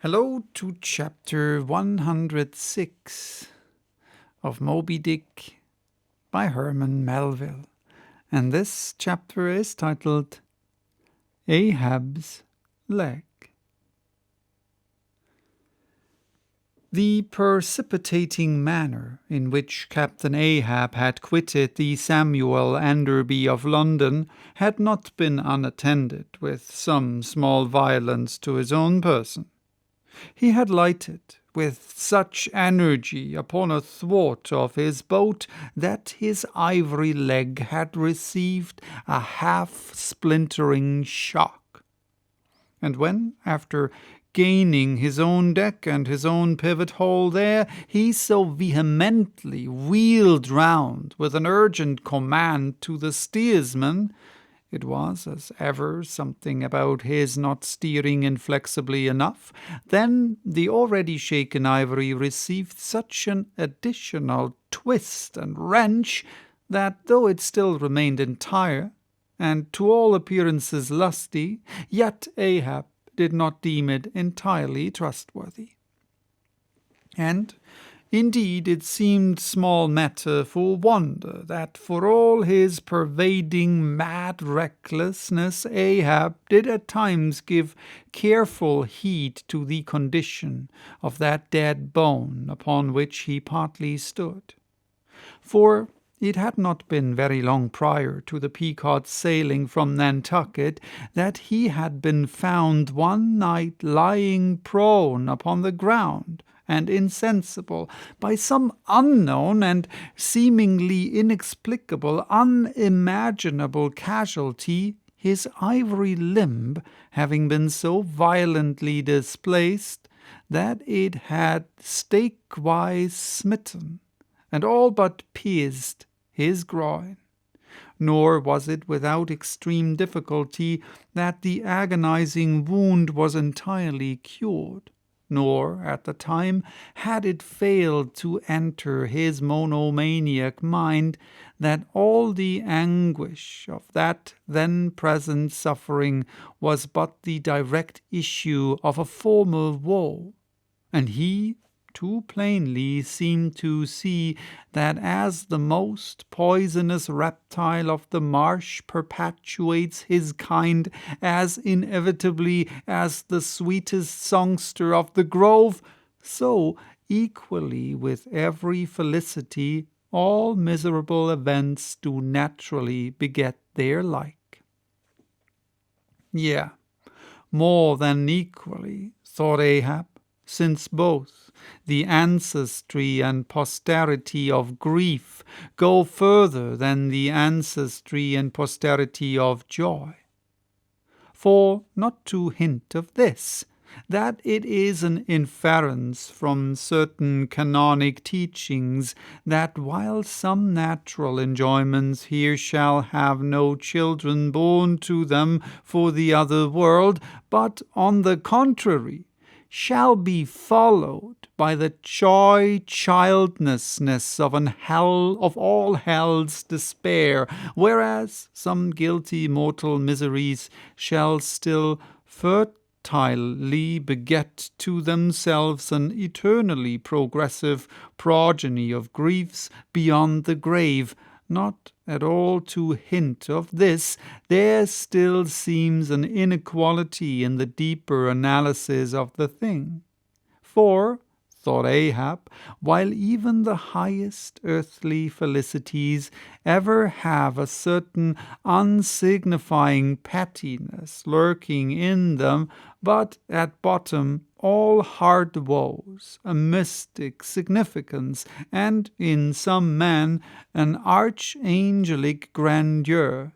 Hello to chapter 106 of Moby Dick by Herman Melville, and this chapter is titled Ahab's Leg. The precipitating manner in which Captain Ahab had quitted the Samuel Enderby of London had not been unattended with some small violence to his own person. He had lighted with such energy upon a thwart of his boat that his ivory leg had received a half-splintering shock. And when, after gaining his own deck and his own pivot-hole there, he so vehemently wheeled round with an urgent command to the steersman, it was, as ever, something about his not steering inflexibly enough. Then the already shaken ivory received such an additional twist and wrench that, though it still remained entire, and to all appearances lusty, yet Ahab did not deem it entirely trustworthy. And indeed, it seemed small matter for wonder that for all his pervading mad recklessness, Ahab did at times give careful heed to the condition of that dead bone upon which he partly stood. For it had not been very long prior to the Pequod's sailing from Nantucket that he had been found one night lying prone upon the ground and insensible by some unknown and seemingly inexplicable, unimaginable casualty, his ivory limb having been so violently displaced that it had stake-wise smitten, and all but pierced his groin. Nor was it without extreme difficulty that the agonizing wound was entirely cured. Nor, at the time, had it failed to enter his monomaniac mind that all the anguish of that then-present suffering was but the direct issue of a former woe, and he too plainly seemed to see that as the most poisonous reptile of the marsh perpetuates his kind as inevitably as the sweetest songster of the grove, so equally with every felicity all miserable events do naturally beget their like. Yea, more than equally, thought Ahab, since both the ancestry and posterity of grief go further than the ancestry and posterity of joy. For, not to hint of this, that it is an inference from certain canonic teachings that while some natural enjoyments here shall have no children born to them for the other world, but on the contrary, shall be followed by the childlessness of all hell's despair, whereas some guilty mortal miseries shall still fertilely beget to themselves an eternally progressive progeny of griefs beyond the grave. Not at all to hint of this, there still seems an inequality in the deeper analysis of the thing. For, thought Ahab, while even the highest earthly felicities ever have a certain unsignifying pettiness lurking in them, but at bottom all hard woes, a mystic significance, and, in some men, an archangelic grandeur,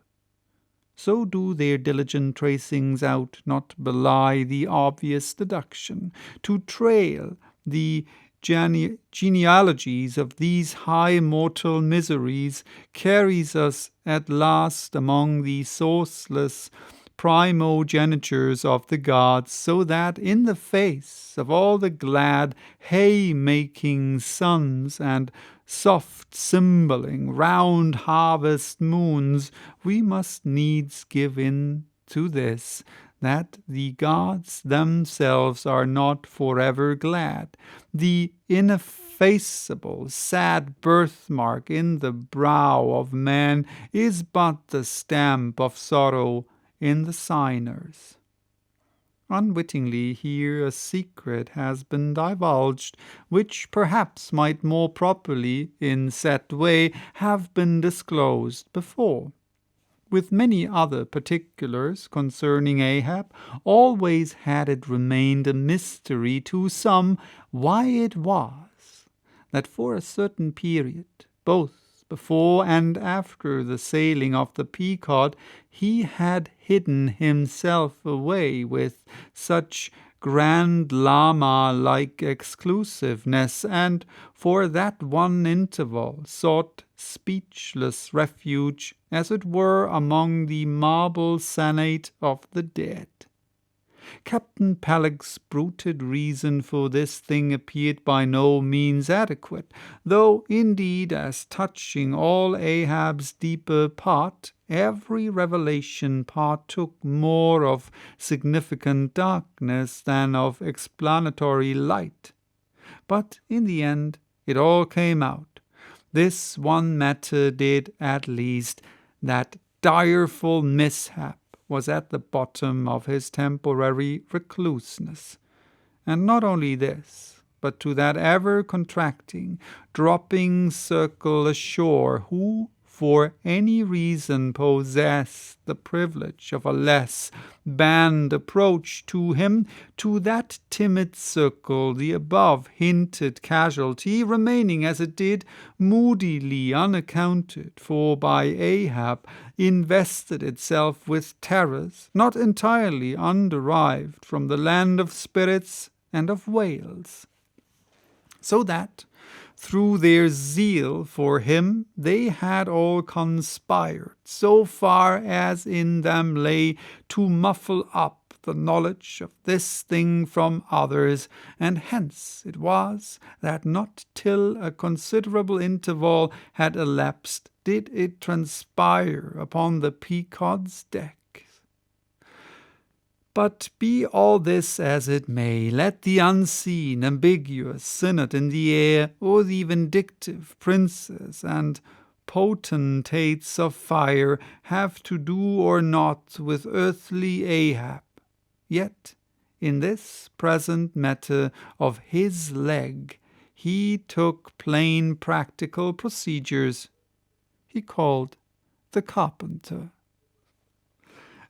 so do their diligent tracings out not belie the obvious deduction. To trail the genealogies of these high mortal miseries carries us at last among the sourceless primogenitures of the gods, so that in the face of all the glad hay-making suns and soft cymbaling round harvest moons, we must needs give in to this, that the gods themselves are not forever glad. The ineffaceable, sad birthmark in the brow of man is but the stamp of sorrow in the signers. Unwittingly here a secret has been divulged, which perhaps might more properly, in set way, have been disclosed before. With many other particulars concerning Ahab, always had it remained a mystery to some why it was that for a certain period, both before and after the sailing of the Pequod, he had hidden himself away with such grand lama-like exclusiveness, and for that one interval sought speechless refuge, as it were, among the marble senate of the dead. Captain Peleg's bruited reason for this thing appeared by no means adequate, though indeed as touching all Ahab's deeper part, every revelation partook more of significant darkness than of explanatory light. But in the end it all came out. This one matter did at least, that direful mishap was at the bottom of his temporary recluseness. And not only this, but to that ever-contracting, dropping circle ashore, who for any reason possessed the privilege of a less banned approach to him, to that timid circle the above hinted casualty, remaining as it did, moodily unaccounted for by Ahab, invested itself with terrors not entirely underived from the land of spirits and of Wales. So that, through their zeal for him, they had all conspired, so far as in them lay, to muffle up the knowledge of this thing from others, and hence it was that not till a considerable interval had elapsed did it transpire upon the Pequod's deck. But be all this as it may, let the unseen, ambiguous synod in the air, or the vindictive princes and potentates of fire, have to do or not with earthly Ahab. Yet, in this present matter of his leg, he took plain practical procedures. He called the carpenter.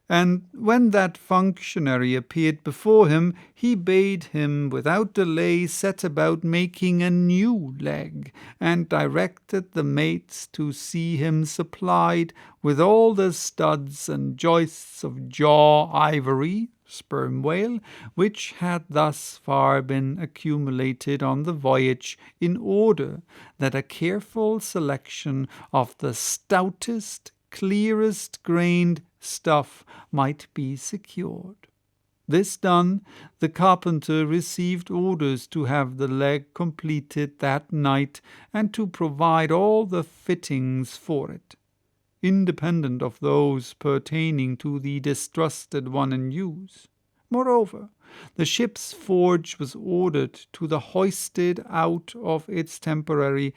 And when that functionary appeared before him, he bade him without delay set about making a new leg, and directed the mates to see him supplied with all the studs and joists of jaw ivory, sperm whale, which had thus far been accumulated on the voyage, in order that a careful selection of the stoutest, clearest grained stuff might be secured. This done, the carpenter received orders to have the leg completed that night, and to provide all the fittings for it, independent of those pertaining to the distrusted one in use. Moreover, the ship's forge was ordered to be hoisted out of its temporary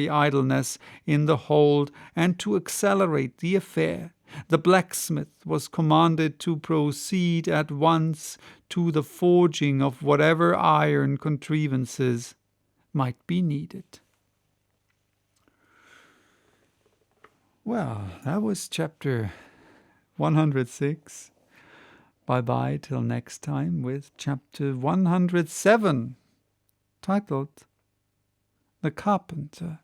idleness in the hold, and to accelerate the affair. The blacksmith was commanded to proceed at once to the forging of whatever iron contrivances might be needed. Well, that was chapter 106. Bye-bye till next time with chapter 107, titled The Carpenter.